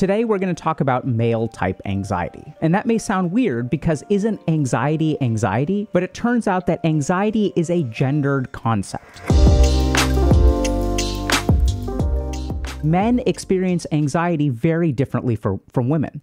Today we're going to talk about male-type anxiety. And that may sound weird because isn't anxiety anxiety? But it turns out that anxiety is a gendered concept. Men experience anxiety very differently from women.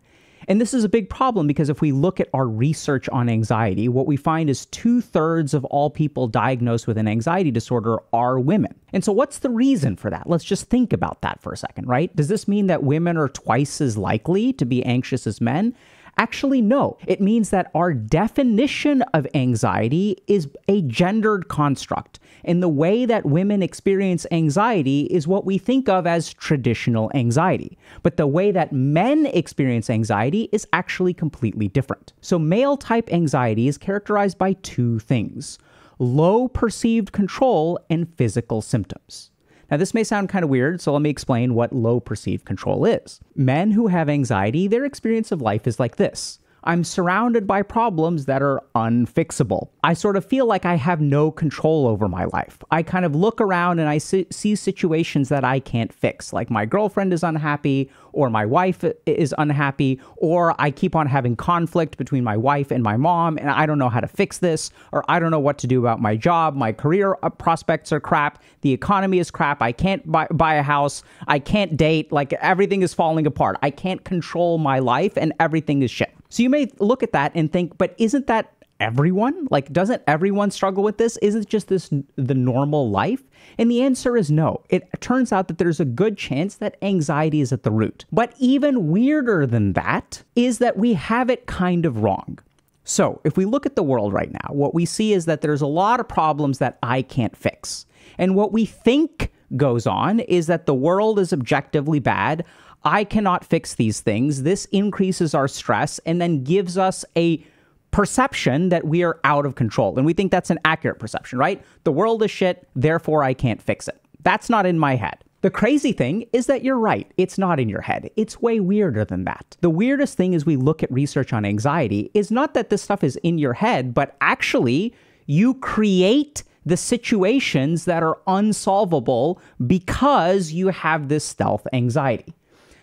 And this is a big problem because if we look at our research on anxiety, what we find is 2/3 of all people diagnosed with an anxiety disorder are women. And so what's the reason for that? Let's just think about that for a second, right? Does this mean that women are twice as likely to be anxious as men? Actually, no. It means that our definition of anxiety is a gendered construct. And the way that women experience anxiety is what we think of as traditional anxiety. But the way that men experience anxiety is actually completely different. So male-type anxiety is characterized by two things: low perceived control and physical symptoms. Now, this may sound kind of weird, so let me explain what low perceived control is. Men who have anxiety, their experience of life is like this. I'm surrounded by problems that are unfixable. I sort of feel like I have no control over my life. I kind of look around and I see situations that I can't fix, like my girlfriend is unhappy, or my wife is unhappy, or I keep on having conflict between my wife and my mom, and I don't know how to fix this, or I don't know what to do about my job, my career prospects are crap, the economy is crap, I can't buy a house, I can't date, like everything is falling apart. I can't control my life and everything is shit. So you may look at that and think, but isn't that everyone? Like, doesn't everyone struggle with this? Isn't just this the normal life? And the answer is no. It turns out that there's a good chance that anxiety is at the root. But even weirder than that is that we have it kind of wrong. So if we look at the world right now, what we see is that there's a lot of problems that I can't fix. And what we think goes on is that the world is objectively bad. I cannot fix these things. This increases our stress and then gives us a perception that we are out of control. And we think that's an accurate perception, right? The world is shit, therefore I can't fix it. That's not in my head. The crazy thing is that you're right. It's not in your head. It's way weirder than that. The weirdest thing as we look at research on anxiety is not that this stuff is in your head, but actually you create the situations that are unsolvable because you have this stealth anxiety.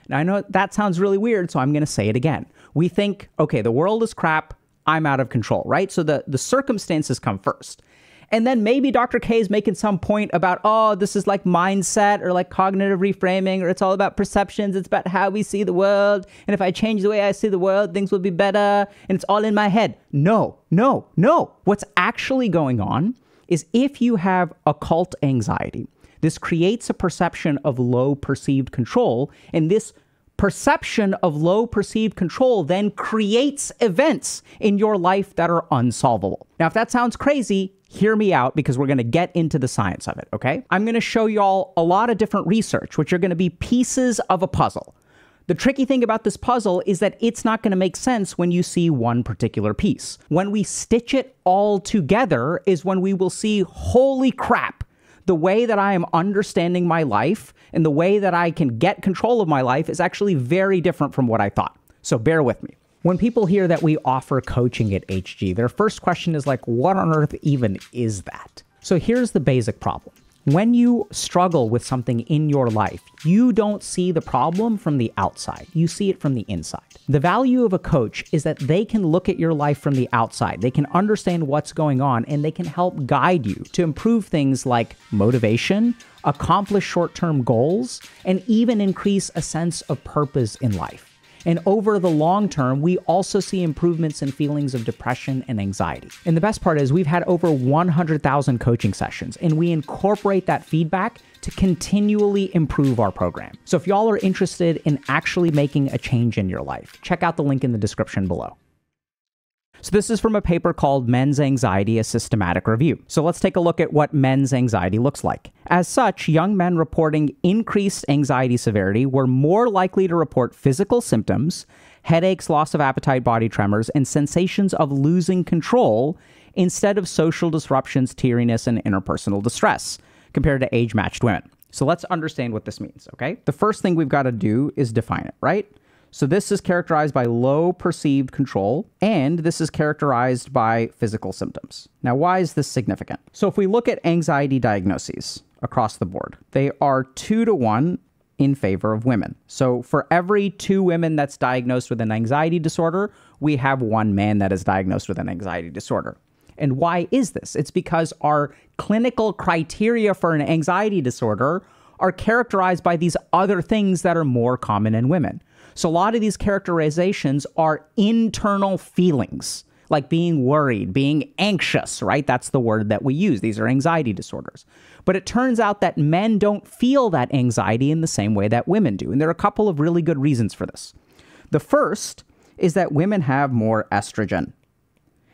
Now, I know that sounds really weird, so I'm going to say it again. We think, okay, the world is crap, I'm out of control, right? So the circumstances come first. And then maybe Dr. K is making some point about, oh, this is like mindset or like cognitive reframing, or it's all about perceptions. It's about how we see the world. And if I change the way I see the world, things will be better. And it's all in my head. No. What's actually going on is if you have occult anxiety, this creates a perception of low perceived control, and this perception of low perceived control then creates events in your life that are unsolvable. Now, if that sounds crazy, hear me out because we're going to get into the science of it, okay? I'm going to show y'all a lot of different research, which are going to be pieces of a puzzle. The tricky thing about this puzzle is that it's not going to make sense when you see one particular piece. When we stitch it all together is when we will see, holy crap, the way that I am understanding my life and the way that I can get control of my life is actually very different from what I thought. So bear with me. When people hear that we offer coaching at HG, their first question is like, what on earth even is that? So here's the basic problem. When you struggle with something in your life, you don't see the problem from the outside. You see it from the inside. The value of a coach is that they can look at your life from the outside. They can understand what's going on, and they can help guide you to improve things like motivation, accomplish short-term goals, and even increase a sense of purpose in life. And over the long term, we also see improvements in feelings of depression and anxiety. And the best part is we've had over 100,000 coaching sessions, and we incorporate that feedback to continually improve our program. So if y'all are interested in actually making a change in your life, check out the link in the description below. So this is from a paper called Men's Anxiety, a Systematic Review. So let's take a look at what men's anxiety looks like. As such, young men reporting increased anxiety severity were more likely to report physical symptoms, headaches, loss of appetite, body tremors, and sensations of losing control instead of social disruptions, teariness, and interpersonal distress compared to age-matched women. So let's understand what this means, okay? The first thing we've got to do is define it, right? So this is characterized by low perceived control, and this is characterized by physical symptoms. Now, why is this significant? So if we look at anxiety diagnoses across the board, they are 2-to-1 in favor of women. So for every 2 women that's diagnosed with an anxiety disorder, we have 1 man that is diagnosed with an anxiety disorder. And why is this? It's because our clinical criteria for an anxiety disorder are characterized by these other things that are more common in women. So a lot of these characterizations are internal feelings, like being worried, being anxious, right? That's the word that we use. These are anxiety disorders. But it turns out that men don't feel that anxiety in the same way that women do. And there are a couple of really good reasons for this. The first is that women have more estrogen.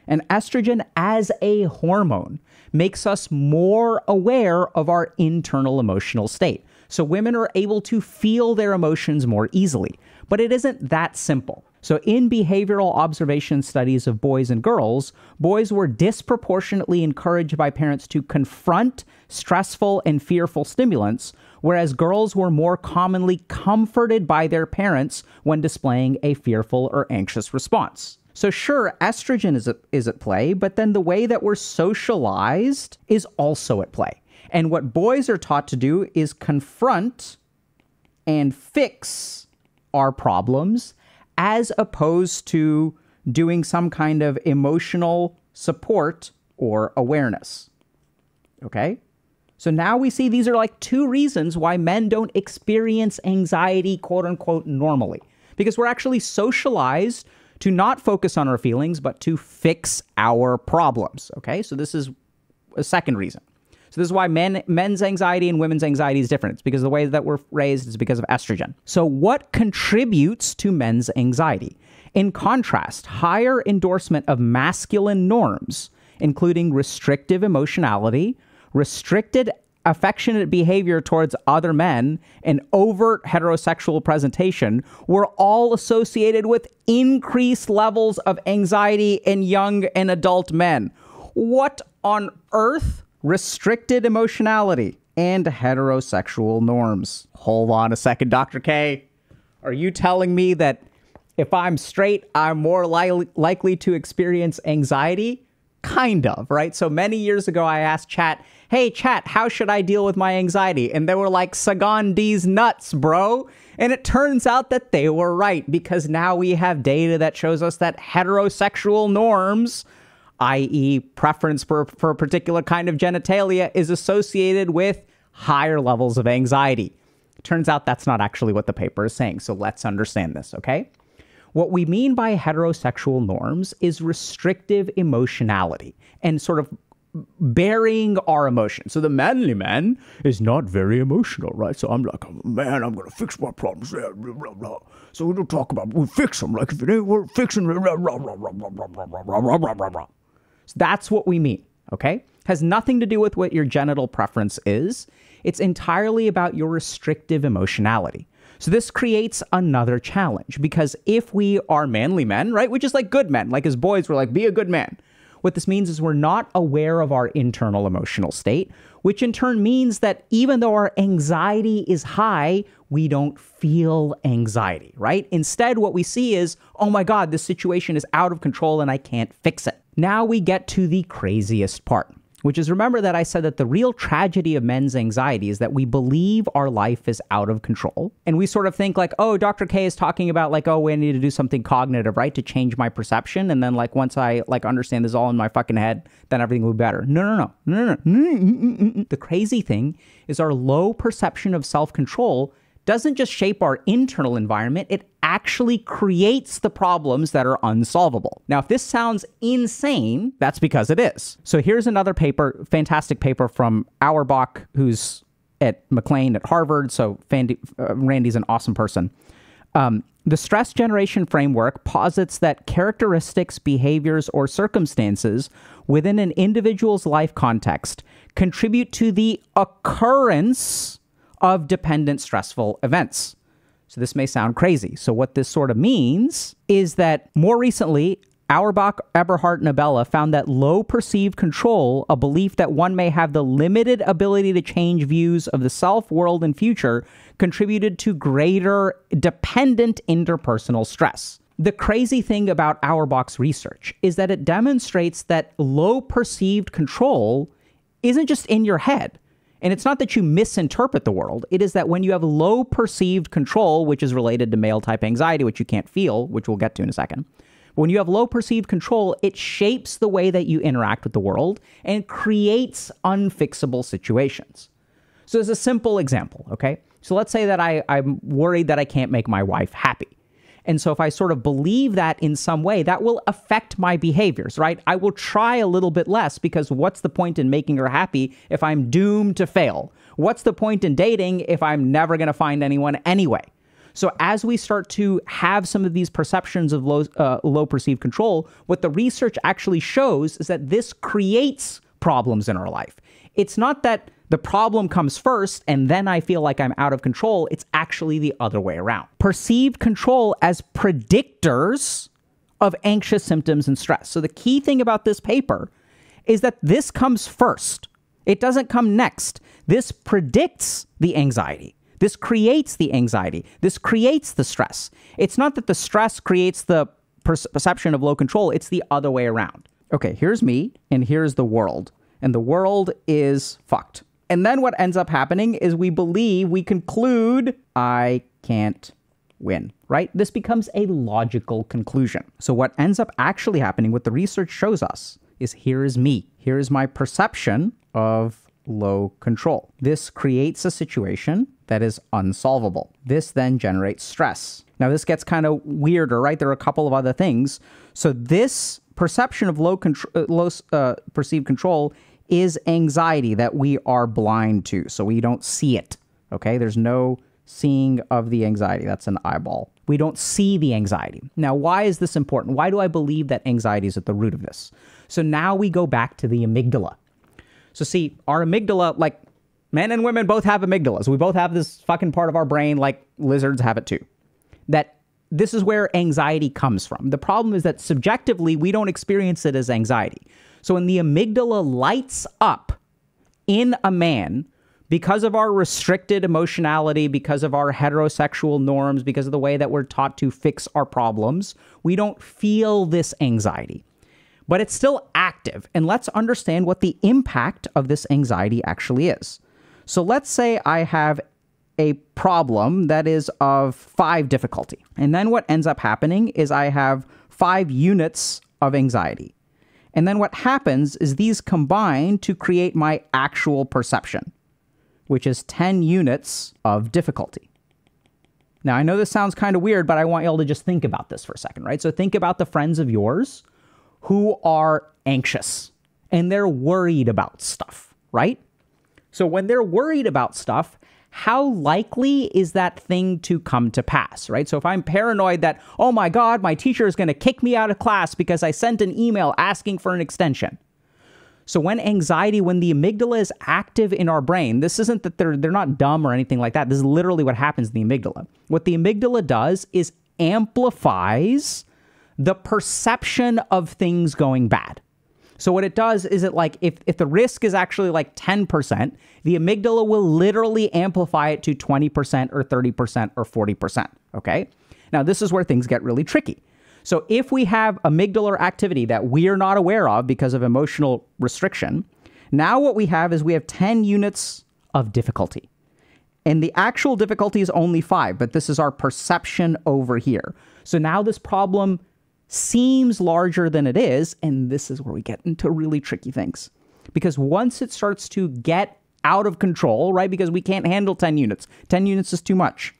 And estrogen as a hormone makes us more aware of our internal emotional state. So women are able to feel their emotions more easily. But it isn't that simple. So in behavioral observation studies of boys and girls, boys were disproportionately encouraged by parents to confront stressful and fearful stimulants, whereas girls were more commonly comforted by their parents when displaying a fearful or anxious response. So sure, estrogen is at play, but then the way that we're socialized is also at play. And what boys are taught to do is confront and fix our problems, as opposed to doing some kind of emotional support or awareness. Okay? So now we see these are like 2 reasons why men don't experience anxiety, quote unquote, normally. Because we're actually socialized to not focus on our feelings, but to fix our problems. Okay? So this is a second reason. So this is why men's anxiety and women's anxiety is different. It's because the way that we're raised is because of estrogen. So what contributes to men's anxiety? In contrast, higher endorsement of masculine norms, including restrictive emotionality, restricted affectionate behavior towards other men, and overt heterosexual presentation were all associated with increased levels of anxiety in young and adult men. What on earth? Restricted emotionality and heterosexual norms. Hold on a second, Dr. K. Are you telling me that if I'm straight, I'm more likely to experience anxiety? Kind of, right? So many years ago, I asked Chat, hey, Chat, how should I deal with my anxiety? And they were like, Sagan D's nuts, bro. And it turns out that they were right, because now we have data that shows us that heterosexual norms, i.e. preference for a particular kind of genitalia, is associated with higher levels of anxiety. Turns out that's not actually what the paper is saying, so let's understand this, okay? What we mean by heterosexual norms is restrictive emotionality and sort of burying our emotions. So the manly man is not very emotional, right? So I'm like, man, I'm going to fix my problems. So we don't talk about, we fix them. Like if it ain't worth fixing, so that's what we mean, okay? Has nothing to do with what your genital preference is. It's entirely about your restrictive emotionality. So this creates another challenge, because if we are manly men, right, which is like good men, like as boys, we're like, be a good man. What this means is we're not aware of our internal emotional state, which in turn means that even though our anxiety is high, we don't feel anxiety, right? Instead, what we see is, oh my God, this situation is out of control and I can't fix it. Now we get to the craziest part, which is, remember that I said that the real tragedy of men's anxiety is that we believe our life is out of control. And we sort of think like, oh, Dr. K is talking about like, oh, we need to do something cognitive, right? To change my perception. And then like, once I like understand this all in my fucking head, then everything will be better. No. The crazy thing is our low perception of self-control doesn't just shape our internal environment, it actually creates the problems that are unsolvable. Now, if this sounds insane, that's because it is. So here's another paper, fantastic paper from Auerbach, who's at McLean at Harvard. So Randy's an awesome person. The stress generation framework posits that characteristics, behaviors, or circumstances within an individual's life context contribute to the occurrence of dependent stressful events. So this may sound crazy. So what this sort of means is that more recently, Auerbach, Eberhardt, and Abella found that low perceived control, a belief that one may have the limited ability to change views of the self, world, and future, contributed to greater dependent interpersonal stress. The crazy thing about Auerbach's research is that it demonstrates that low perceived control isn't just in your head. And it's not that you misinterpret the world. It is that when you have low perceived control, which is related to male type anxiety, which you can't feel, which we'll get to in a second. When you have low perceived control, it shapes the way that you interact with the world and creates unfixable situations. So as a simple example, okay? So let's say that I'm worried that I can't make my wife happy. And so if I sort of believe that in some way, that will affect my behaviors, right? I will try a little bit less because what's the point in making her happy if I'm doomed to fail? What's the point in dating if I'm never going to find anyone anyway? So as we start to have some of these perceptions of low perceived control, what the research actually shows is that this creates problems in our life. It's not that the problem comes first and then I feel like I'm out of control. It's actually the other way around. Perceived control as predictors of anxious symptoms and stress. So the key thing about this paper is that this comes first. It doesn't come next. This predicts the anxiety. This creates the anxiety. This creates the stress. It's not that the stress creates the perception of low control. It's the other way around. Okay, here's me and here's the world. And the world is fucked. And then what ends up happening is we conclude, I can't win, right? This becomes a logical conclusion. So what ends up actually happening, what the research shows us, is here is me. Here is my perception of low control. This creates a situation that is unsolvable. This then generates stress. Now this gets kind of weirder, right? There are a couple of other things. So this perception of low perceived control is anxiety that we are blind to. So we don't see it, okay? There's no seeing of the anxiety. That's an eyeball. We don't see the anxiety. Now, why is this important? Why do I believe that anxiety is at the root of this? So now we go back to the amygdala. So see, our amygdala, like men and women both have amygdalas. We both have this fucking part of our brain, like lizards have it too. That this is where anxiety comes from. The problem is that subjectively, we don't experience it as anxiety. So when the amygdala lights up in a man, because of our restricted emotionality, because of our heterosexual norms, because of the way that we're taught to fix our problems, we don't feel this anxiety. But it's still active. And let's understand what the impact of this anxiety actually is. So let's say I have a problem that is of 5 difficulty. And then what ends up happening is I have 5 units of anxiety. And then what happens is these combine to create my actual perception, which is 10 units of difficulty. Now, I know this sounds kind of weird, but I want y'all to just think about this for a second, right? So think about the friends of yours who are anxious and they're worried about stuff, right? So when they're worried about stuff, how likely is that thing to come to pass, right? So if I'm paranoid that, oh my God, my teacher is going to kick me out of class because I sent an email asking for an extension. So when the amygdala is active in our brain, this isn't that they're not dumb or anything like that. This is literally what happens in the amygdala. What the amygdala does is amplifies the perception of things going bad. So what it does is if the risk is actually like 10%, the amygdala will literally amplify it to 20% or 30% or 40%, okay? Now, this is where things get really tricky. So if we have amygdalar activity that we're not aware of because of emotional restriction, now what we have is we have 10 units of difficulty. And the actual difficulty is only 5, but this is our perception over here. So now this problem seems larger than it is, and this is where we get into really tricky things. Because once it starts to get out of control, right, because we can't handle 10 units. 10 units is too much.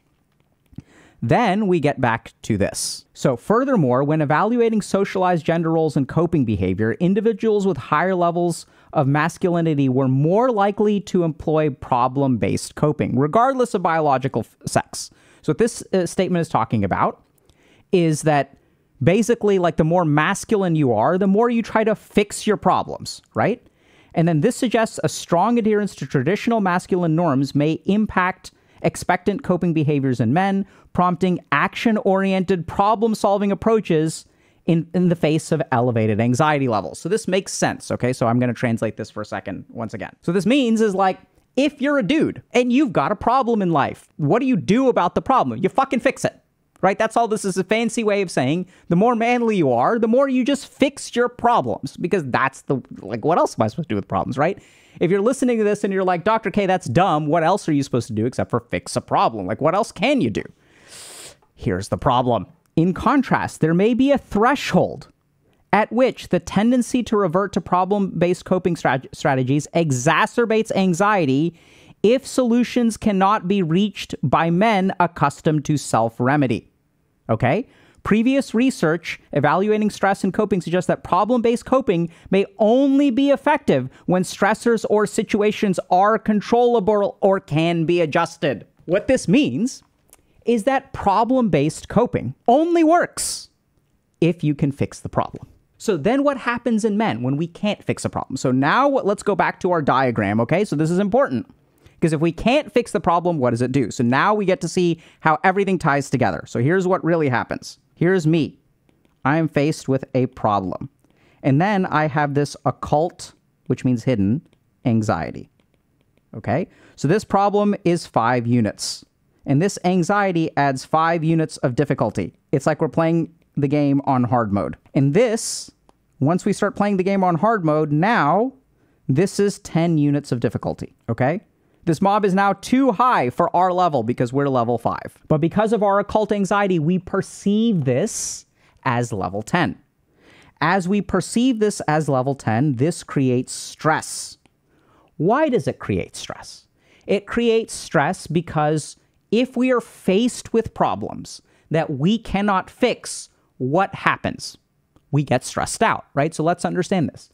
Then we get back to this. So furthermore, when evaluating socialized gender roles and coping behavior, individuals with higher levels of masculinity were more likely to employ problem-based coping, regardless of biological sex. So what this statement is talking about is that basically, like, the more masculine you are, the more you try to fix your problems, right? And then this suggests a strong adherence to traditional masculine norms may impact expectant coping behaviors in men, prompting action-oriented problem-solving approaches in the face of elevated anxiety levels. So this makes sense, okay? So I'm going to translate this for a second once again. So this means is like, if you're a dude and you've got a problem in life, what do you do about the problem? You fucking fix it, right? That's all this is, a fancy way of saying the more manly you are, the more you just fix your problems, because that's what else am I supposed to do with problems, right? If you're listening to this and you're like, Dr. K, that's dumb, what else are you supposed to do except for fix a problem? Like, what else can you do? Here's the problem. In contrast, there may be a threshold at which the tendency to revert to problem-based coping strategies exacerbates anxiety if solutions cannot be reached by men accustomed to self-remedy. Okay? Previous research evaluating stress and coping suggests that problem-based coping may only be effective when stressors or situations are controllable or can be adjusted. What this means is that problem-based coping only works if you can fix the problem. So then what happens in men when we can't fix a problem? So now let's go back to our diagram, okay? So this is important, because if we can't fix the problem, what does it do? So now we get to see how everything ties together. So here's what really happens. Here's me. I am faced with a problem. And then I have this occult, which means hidden, anxiety. Okay? So this problem is 5 units. And this anxiety adds 5 units of difficulty. It's like we're playing the game on hard mode. And this, once we start playing the game on hard mode, now this is 10 units of difficulty. Okay? This mob is now too high for our level because we're level 5. But because of our occult anxiety, we perceive this as level 10. As we perceive this as level 10, this creates stress. Why does it create stress? It creates stress because if we are faced with problems that we cannot fix, what happens? We get stressed out, right? So let's understand this.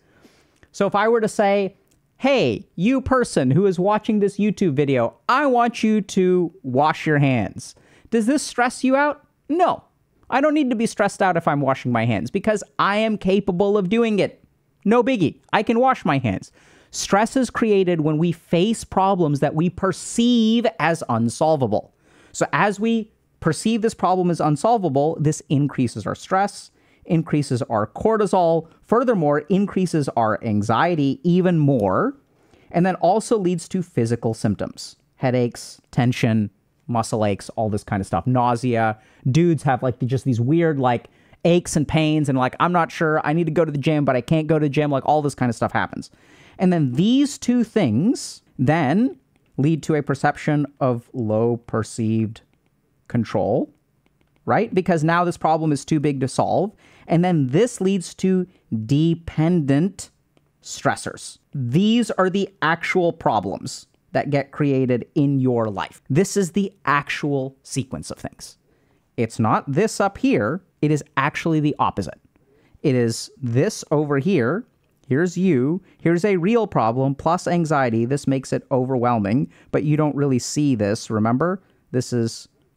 So if I were to say, hey, you person who is watching this YouTube video, I want you to wash your hands. Does this stress you out? No. I don't need to be stressed out if I'm washing my hands because I am capable of doing it. No biggie. I can wash my hands. Stress is created when we face problems that we perceive as unsolvable. So as we perceive this problem as unsolvable, this increases our stress, increases our cortisol, furthermore, increases our anxiety even more, and then also leads to physical symptoms. Headaches, tension, muscle aches, all this kind of stuff. Nausea. Dudes have just these weird aches and pains and I'm not sure, I need to go to the gym, but I can't go to the gym. All this kind of stuff happens. And then these two things then lead to a perception of low perceived control, right? Because now this problem is too big to solve. And then this leads to dependent stressors. These are the actual problems that get created in your life. This is the actual sequence of things. It's not this up here. It is actually the opposite. It is this over here. Here's you. Here's a real problem plus anxiety. This makes it overwhelming, but you don't really see this. Remember,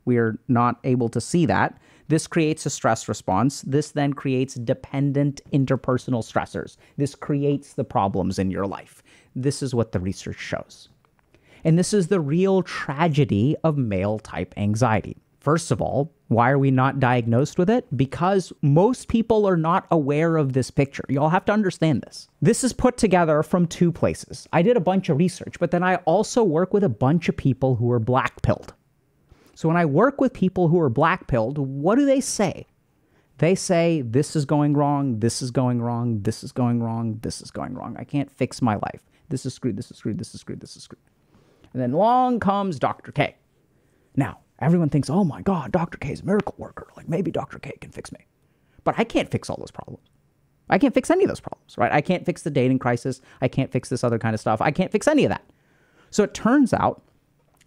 we are not able to see that. This creates a stress response. This then creates dependent interpersonal stressors. This creates the problems in your life. This is what the research shows. And this is the real tragedy of male-type anxiety. First of all, why are we not diagnosed with it? Because most people are not aware of this picture. You all have to understand this. This is put together from 2 places. I did a bunch of research, but then I also work with a bunch of people who are black-pilled. So when I work with people who are black-pilled, what do they say? They say, this is going wrong, this is going wrong, this is going wrong, this is going wrong. I can't fix my life. This is screwed, this is screwed, this is screwed, this is screwed. And then along comes Dr. K. Now, everyone thinks, oh my God, Dr. K is a miracle worker. Maybe Dr. K can fix me. But I can't fix all those problems. I can't fix any of those problems, right? I can't fix the dating crisis. I can't fix this other kind of stuff. I can't fix any of that. So it turns out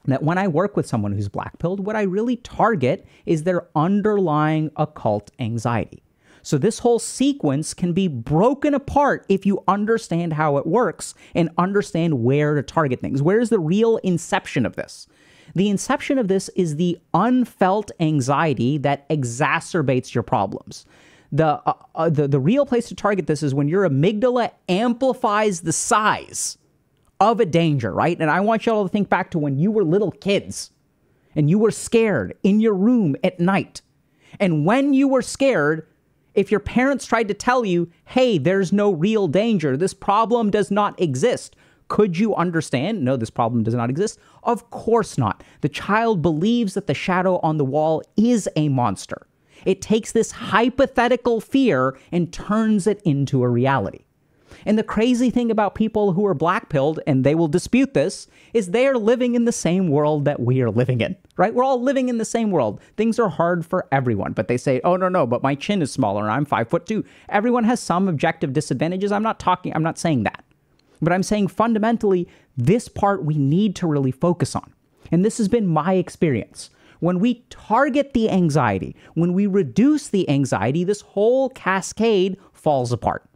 that when I work with someone who's black-pilled, what I really target is their underlying occult anxiety. So this whole sequence can be broken apart if you understand how it works and understand where to target things. Where is the real inception of this? The inception of this is the unfelt anxiety that exacerbates your problems. The real place to target this is when your amygdala amplifies the size of a danger, right? And I want you all to think back to when you were little kids and you were scared in your room at night. And when you were scared, if your parents tried to tell you, hey, there's no real danger, this problem does not exist, Could you understand? No, this problem does not exist. Of course not. The child believes that the shadow on the wall is a monster. It takes this hypothetical fear and turns it into a reality. And the crazy thing about people who are black-pilled, and they will dispute this, is they are living in the same world that we are living in, right? We're all living in the same world. Things are hard for everyone, but they say, oh, no, but my chin is smaller and I'm 5'2". Everyone has some objective disadvantages. I'm not saying that. But I'm saying fundamentally, this part we need to really focus on. And this has been my experience. When we target the anxiety, when we reduce the anxiety, this whole cascade falls apart.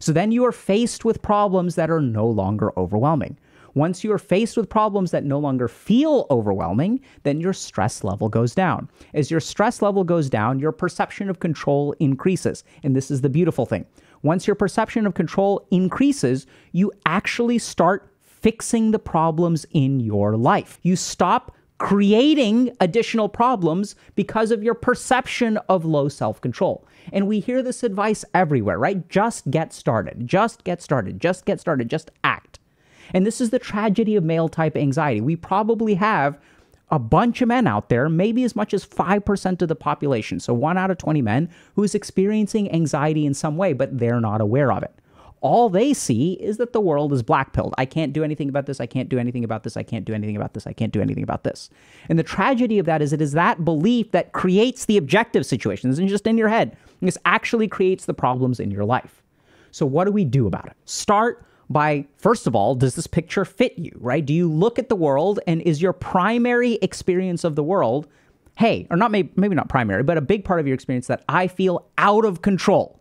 So then you are faced with problems that are no longer overwhelming. Once you are faced with problems that no longer feel overwhelming, then your stress level goes down. As your stress level goes down, your perception of control increases. And this is the beautiful thing. Once your perception of control increases, you actually start fixing the problems in your life. You stop creating additional problems because of your perception of low self-control. And we hear this advice everywhere, right? Just get started. Just get started. Just get started. Just act. And this is the tragedy of male-type anxiety. We probably have a bunch of men out there, maybe as much as 5% of the population, so 1 out of 20 men, who is experiencing anxiety in some way, but they're not aware of it. All they see is that the world is black-pilled. I can't do anything about this. I can't do anything about this. I can't do anything about this. I can't do anything about this. And the tragedy of that is it is that belief that creates the objective situation. This isn't just in your head. This actually creates the problems in your life. So what do we do about it? Start by, first of all, does this picture fit you, right? Do you look at the world and is your primary experience of the world, hey, or not maybe not primary, but a big part of your experience that I feel out of control?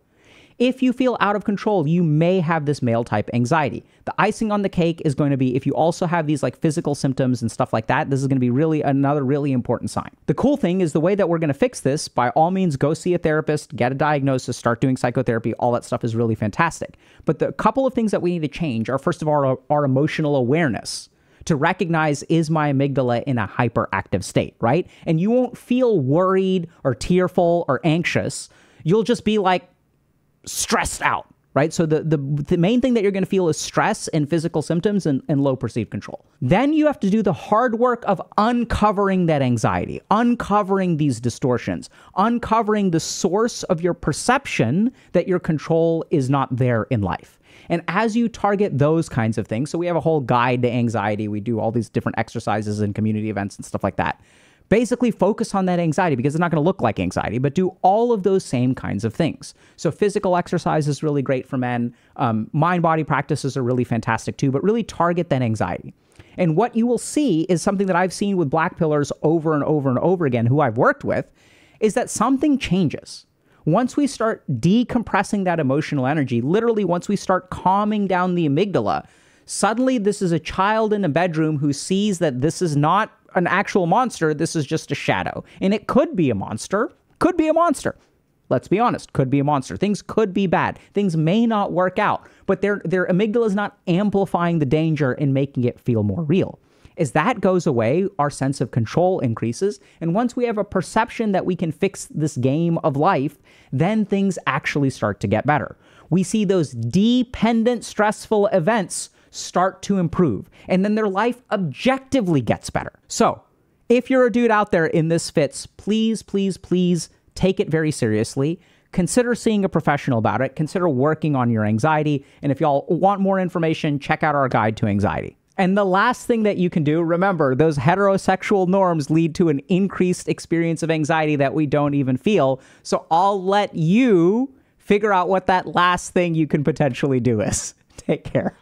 If you feel out of control, you may have this male-type anxiety. The icing on the cake is going to be if you also have these like physical symptoms and stuff like that, this is going to be really another really important sign. The cool thing is the way that we're going to fix this, by all means, go see a therapist, get a diagnosis, start doing psychotherapy. All that stuff is really fantastic. But the couple of things that we need to change are, first of all, our emotional awareness to recognize, is my amygdala in a hyperactive state, right? And you won't feel worried or tearful or anxious. You'll just be like, stressed out, right? So the main thing that you're going to feel is stress and physical symptoms and low perceived control. Then you have to do the hard work of uncovering that anxiety, uncovering these distortions, uncovering the source of your perception that your control is not there in life. And as you target those kinds of things, so we have a whole guide to anxiety. We do all these different exercises and community events and stuff like that. Basically focus on that anxiety because it's not going to look like anxiety, but do all of those same kinds of things. So physical exercise is really great for men. Mind-body practices are really fantastic too, but really target that anxiety. And what you will see is something that I've seen with black pillars over and over and over again, who I've worked with, is that something changes. Once we start decompressing that emotional energy, literally once we start calming down the amygdala, suddenly this is a child in a bedroom who sees that this is not an actual monster, this is just a shadow. And it could be a monster, could be a monster. Let's be honest, could be a monster. Things could be bad. Things may not work out, but their amygdala is not amplifying the danger and making it feel more real. As that goes away, our sense of control increases. And once we have a perception that we can fix this game of life, then things actually start to get better. We see those dependent stressful events start to improve, and then their life objectively gets better. So if you're a dude out there in this fits, please, please, please take it very seriously. Consider seeing a professional about it. Consider working on your anxiety. And if y'all want more information, check out our guide to anxiety. And the last thing that you can do, remember, those heterosexual norms lead to an increased experience of anxiety that we don't even feel. So I'll let you figure out what that last thing you can potentially do is. Take care.